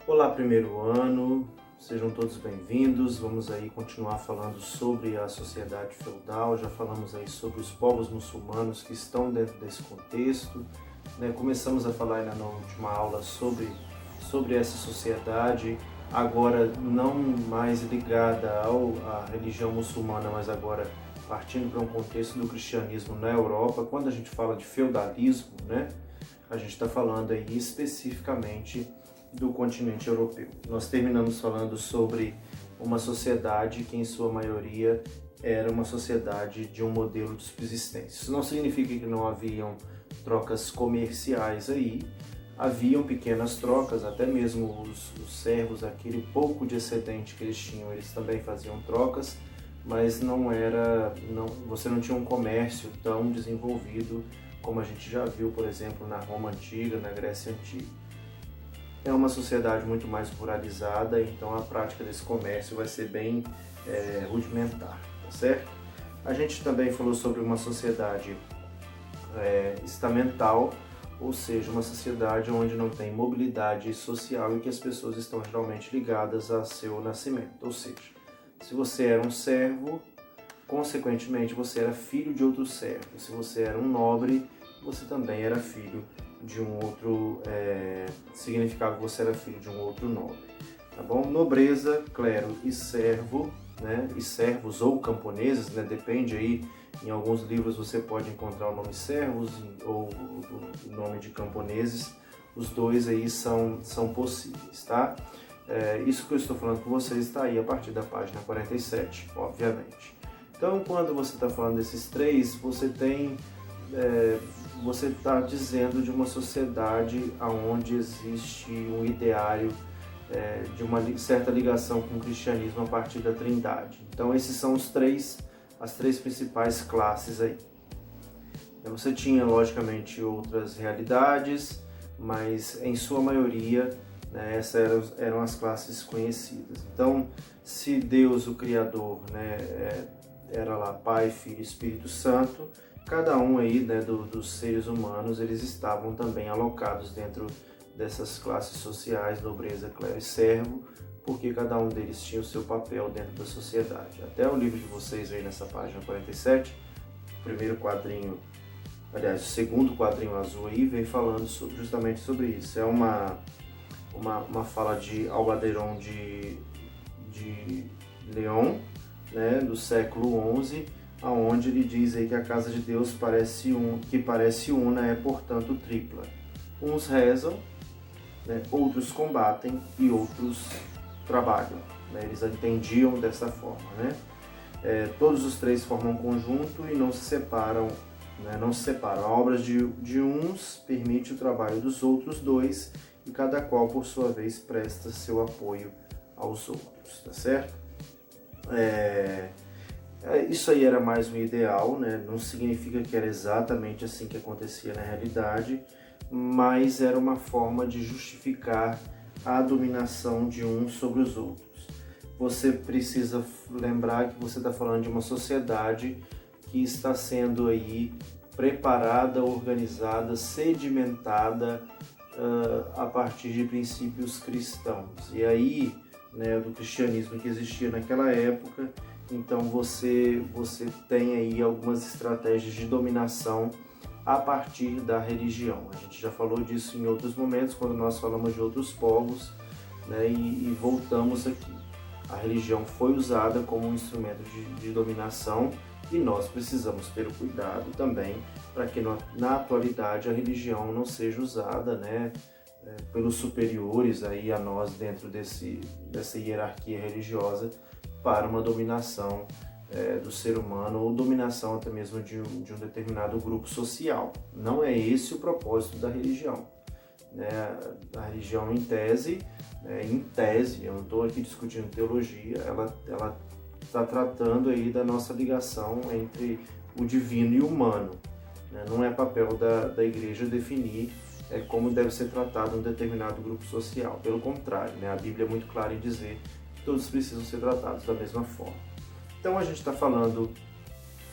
Olá, primeiro ano, sejam todos bem-vindos. Vamos aí continuar falando sobre a sociedade feudal. Já falamos aí sobre os povos muçulmanos que estão dentro desse contexto, né? Começamos a falar aí na última aula sobre essa sociedade, agora não mais ligada à religião muçulmana, mas agora partindo para um contexto do cristianismo na Europa. Quando a gente fala de feudalismo, né, a gente está falando aí especificamente do continente europeu. Nós terminamos falando sobre uma sociedade que, em sua maioria, era uma sociedade de um modelo de subsistência. Isso não significa que não haviam trocas comerciais aí, haviam pequenas trocas, até mesmo os servos, aquele pouco de excedente que eles tinham, eles também faziam trocas, mas você não tinha um comércio tão desenvolvido como a gente já viu, por exemplo, na Roma Antiga, na Grécia Antiga. É uma sociedade muito mais ruralizada, então a prática desse comércio vai ser bem rudimentar, tá certo? A gente também falou sobre uma sociedade estamental, ou seja, uma sociedade onde não tem mobilidade social e que as pessoas estão geralmente ligadas a seu nascimento. Ou seja, se você era um servo, consequentemente você era filho de outro servo. Se você era um nobre, você também era filho de um outro, significava que você era filho de um outro nobre, tá bom? Nobreza, clero e servo, né? E servos ou camponeses, né? Depende aí, em alguns livros você pode encontrar o nome servos ou o nome de camponeses, os dois aí são possíveis, tá? Isso que eu estou falando com vocês está aí a partir da página 47, obviamente. Então, quando você está falando desses três, você está dizendo de uma sociedade onde existe um ideário de uma certa ligação com o cristianismo a partir da Trindade. Então, esses são as três principais classes aí. Você tinha, logicamente, outras realidades, mas em sua maioria, né, essas eram as classes conhecidas. Então, se Deus, o Criador, né, era lá Pai, Filho e Espírito Santo, cada um aí, né, dos seres humanos, eles estavam também alocados dentro dessas classes sociais, nobreza, clero e servo, porque cada um deles tinha o seu papel dentro da sociedade. Até o livro de vocês aí nessa página 47, o primeiro quadrinho, aliás, o segundo quadrinho azul aí, vem falando justamente sobre isso. É uma fala de Albaderon de León, né, do século XI, aonde ele diz aí que a casa de Deus que parece una é, portanto, tripla. Uns rezam, né, outros combatem e outros trabalham. Né? Eles entendiam dessa forma. Né? Todos os três formam um conjunto e não se separam. Né? Não se separam. A obra de uns permite o trabalho dos outros dois e cada qual, por sua vez, presta seu apoio aos outros. Tá certo? Isso aí era mais um ideal, né? Não significa que era exatamente assim que acontecia na realidade, mas era uma forma de justificar a dominação de uns sobre os outros. Você precisa lembrar que você está falando de uma sociedade que está sendo aí preparada, organizada, sedimentada a partir de princípios cristãos. E aí, né, do cristianismo que existia naquela época, então você tem aí algumas estratégias de dominação a partir da religião. A gente já falou disso em outros momentos, quando nós falamos de outros povos, né, e voltamos aqui. A religião foi usada como um instrumento de dominação e nós precisamos ter o cuidado também para que na atualidade a religião não seja usada, né, pelos superiores aí a nós dentro dessa hierarquia religiosa para uma dominação do ser humano ou dominação até mesmo de um determinado grupo social. Não é esse o propósito da religião. Né? A religião em tese, eu não estou aqui discutindo teologia, ela está tratando aí da nossa ligação entre o divino e o humano. Né? Não é papel da igreja definir como deve ser tratado um determinado grupo social. Pelo contrário, né? A Bíblia é muito clara em dizer que todos precisam ser tratados da mesma forma. Então a gente está falando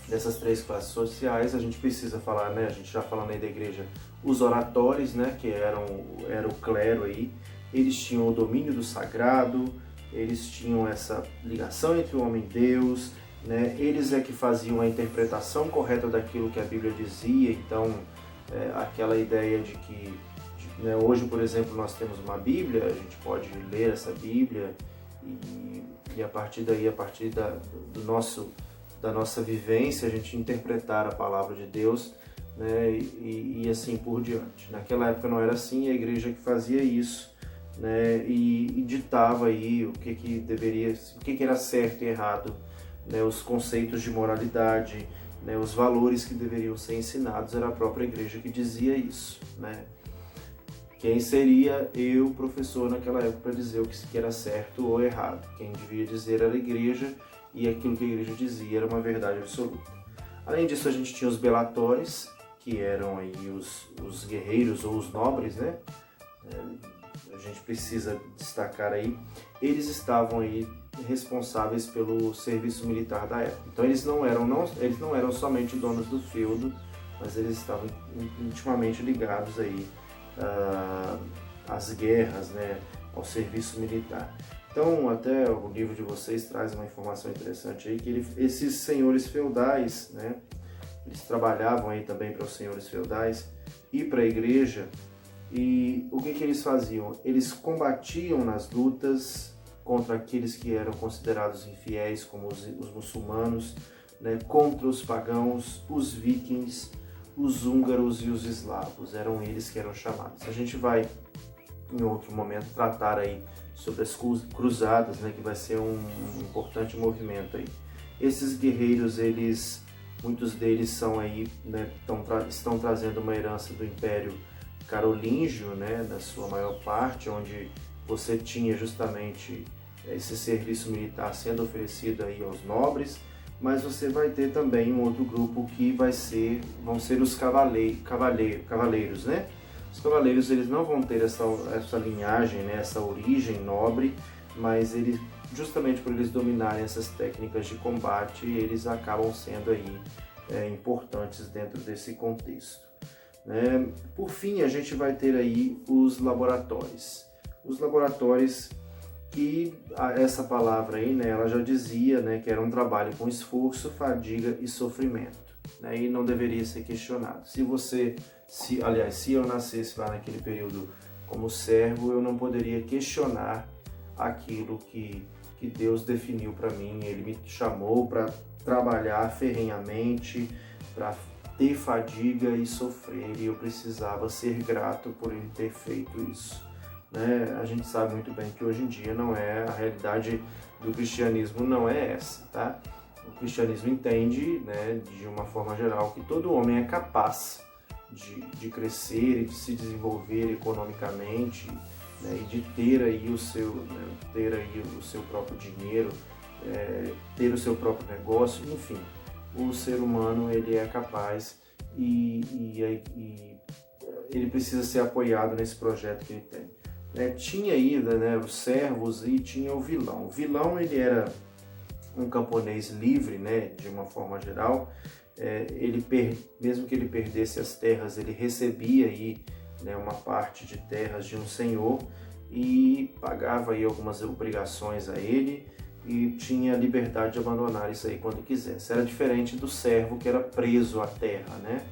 dessas três classes sociais, a gente precisa falar, né? A gente já falando aí da igreja, os oratores, né? Que era o clero aí, eles tinham o domínio do sagrado, eles tinham essa ligação entre o homem e Deus, né? Eles é que faziam a interpretação correta daquilo que a Bíblia dizia. Então, aquela ideia de que, né, hoje, por exemplo, nós temos uma Bíblia, a gente pode ler essa Bíblia e a partir daí, a partir da nossa vivência, a gente interpretar a palavra de Deus, né, e assim por diante. Naquela época não era assim, a igreja que fazia isso, né, e ditava aí o que era certo e errado, né, os conceitos de moralidade, né, os valores que deveriam ser ensinados. Era a própria igreja que dizia isso, né? Quem seria eu, professor, naquela época, para dizer o que era certo ou errado? Quem devia dizer era a igreja, e aquilo que a igreja dizia era uma verdade absoluta. Além disso, a gente tinha os belatores, que eram aí os guerreiros ou os nobres, né? A gente precisa destacar aí. Eles estavam aí responsáveis pelo serviço militar da época. Então eles não eram somente donos do feudo, mas eles estavam intimamente ligados aí às guerras, né, ao serviço militar. Então, até o livro de vocês traz uma informação interessante aí, que esses senhores feudais, né, eles trabalhavam aí também para os senhores feudais e para a igreja. E o que eles faziam? Eles combatiam nas lutas contra aqueles que eram considerados infiéis, como os muçulmanos, né, contra os pagãos, os vikings, os húngaros e os eslavos. Eram eles que eram chamados. A gente vai, em outro momento, tratar aí sobre as cruzadas, né, que vai ser um importante movimento aí. Esses guerreiros, muitos deles são aí, né, estão trazendo uma herança do Império Carolíngio, né, na sua maior parte, onde você tinha justamente esse serviço militar sendo oferecido aí aos nobres, mas você vai ter também um outro grupo que vão ser os cavaleiros, né? Os cavaleiros, eles não vão ter essa linhagem, né, essa origem nobre, mas justamente por eles dominarem essas técnicas de combate, eles acabam sendo aí importantes dentro desse contexto, né? Por fim, a gente vai ter aí os laboratórios. Os laboratórios, que essa palavra aí, né, ela já dizia, né, que era um trabalho com esforço, fadiga e sofrimento, né, e não deveria ser questionado. Se eu nascesse lá naquele período como servo, eu não poderia questionar aquilo que Deus definiu para mim. Ele me chamou para trabalhar ferrenhamente, para ter fadiga e sofrer, e eu precisava ser grato por ele ter feito isso, né? A gente sabe muito bem que hoje em dia a realidade do cristianismo não é essa, tá? O cristianismo entende, né, de uma forma geral, que todo homem é capaz de crescer e de se desenvolver economicamente, né, e de ter aí o seu próprio dinheiro, ter o seu próprio negócio, enfim. O ser humano, ele é capaz e ele precisa ser apoiado nesse projeto que ele tem. Tinha ainda, né, os servos e tinha o vilão. O vilão, ele era um camponês livre, né, de uma forma geral. Mesmo que ele perdesse as terras, ele recebia aí, né, uma parte de terras de um senhor e pagava aí algumas obrigações a ele e tinha liberdade de abandonar isso aí quando quisesse. Era diferente do servo, que era preso à terra, né?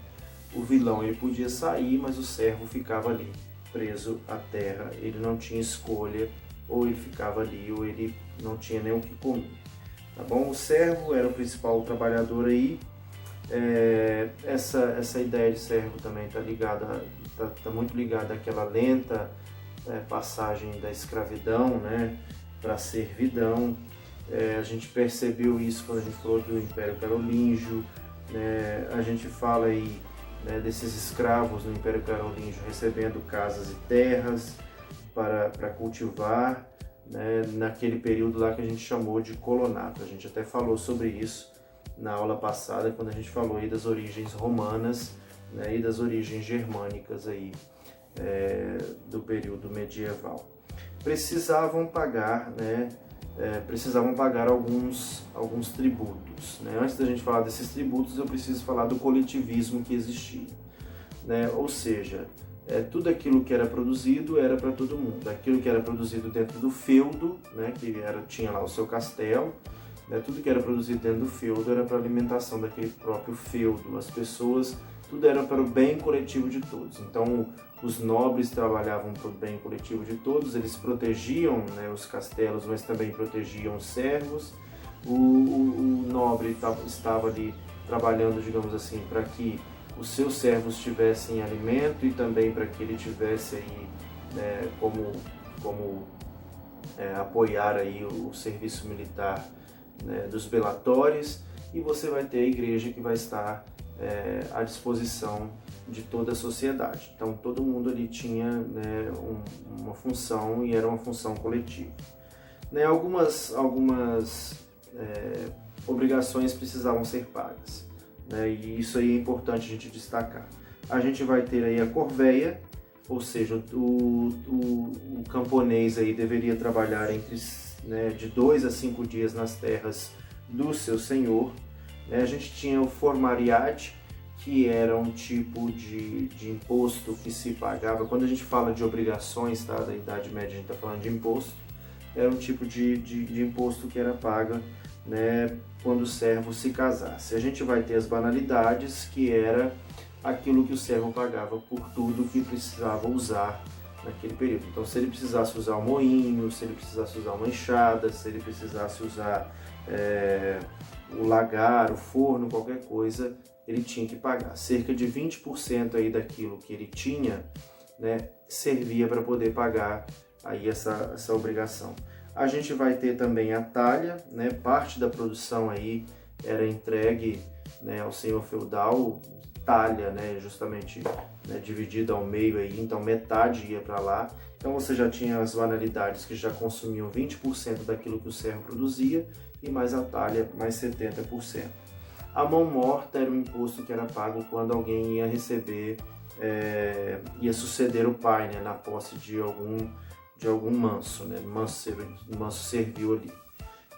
O vilão, ele podia sair, mas o servo ficava ali, preso à terra. Ele não tinha escolha, ou ele ficava ali, ou ele não tinha nem o que comer. Tá bom? O servo era o principal trabalhador aí. Essa ideia de servo também tá muito ligada àquela lenta passagem da escravidão, né, para a servidão. A gente percebeu isso quando a gente falou do Império Carolíngio, né? A gente fala aí, né, desses escravos no Império Carolíngio recebendo casas e terras para cultivar, né, naquele período lá que a gente chamou de colonato. A gente até falou sobre isso na aula passada, quando a gente falou aí das origens romanas, né, e das origens germânicas aí, do período medieval. Precisavam pagar, né, alguns tributos, né? Antes da gente falar desses tributos, eu preciso falar do coletivismo que existia, né? Ou seja, tudo aquilo que era produzido era para todo mundo. Aquilo que era produzido dentro do feudo, né, tinha lá o seu castelo, né, tudo que era produzido dentro do feudo era para alimentação daquele próprio feudo. As pessoas, tudo era para o bem coletivo de todos. Então, os nobres trabalhavam para o bem coletivo de todos, eles protegiam, né, os castelos, mas também protegiam os servos. O nobre estava ali trabalhando, digamos assim, para que os seus servos tivessem alimento e também para que ele tivesse aí, né, como apoiar aí o serviço militar, né, dos belatores. E você vai ter a igreja que vai estar à disposição de toda a sociedade. Então todo mundo ali tinha, né, uma função e era uma função coletiva. Né, algumas obrigações precisavam ser pagas, né, e isso aí é importante a gente destacar. A gente vai ter aí a corveia, ou seja, o camponês aí deveria trabalhar né, de 2 a 5 dias nas terras do seu senhor. A gente tinha o formariate, que era um tipo de imposto que se pagava. Quando a gente fala de obrigações, tá, da Idade Média, a gente está falando de imposto. Era um tipo de imposto que era pago, né, quando o servo se casasse. A gente vai ter as banalidades, que era aquilo que o servo pagava por tudo que precisava usar naquele período. Então, se ele precisasse usar um moinho, se ele precisasse usar uma enxada, se ele precisasse usar o lagar, o forno, qualquer coisa, ele tinha que pagar. Cerca de 20% aí daquilo que ele tinha, né, servia para poder pagar aí essa obrigação. A gente vai ter também a talha, né, parte da produção aí era entregue, né, ao senhor feudal, talha, né, justamente, né, dividida ao meio aí, então metade ia para lá. Então você já tinha as banalidades que já consumiam 20% daquilo que o servo produzia e mais a talha, mais 70%. A mão morta era um imposto que era pago quando alguém ia receber, ia suceder o pai, né, na posse de algum manso, né, manso serviu ali.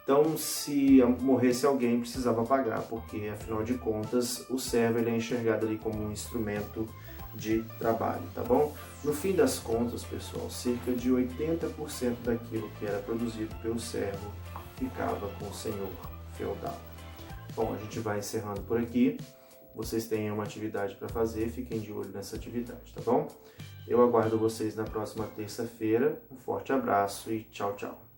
Então, se morresse alguém, precisava pagar, porque, afinal de contas, o servo ele é enxergado ali como um instrumento de trabalho, tá bom? No fim das contas, pessoal, cerca de 80% daquilo que era produzido pelo servo ficava com o senhor feudal. Bom, a gente vai encerrando por aqui. Vocês têm uma atividade para fazer, fiquem de olho nessa atividade, tá bom? Eu aguardo vocês na próxima terça-feira. Um forte abraço e tchau, tchau.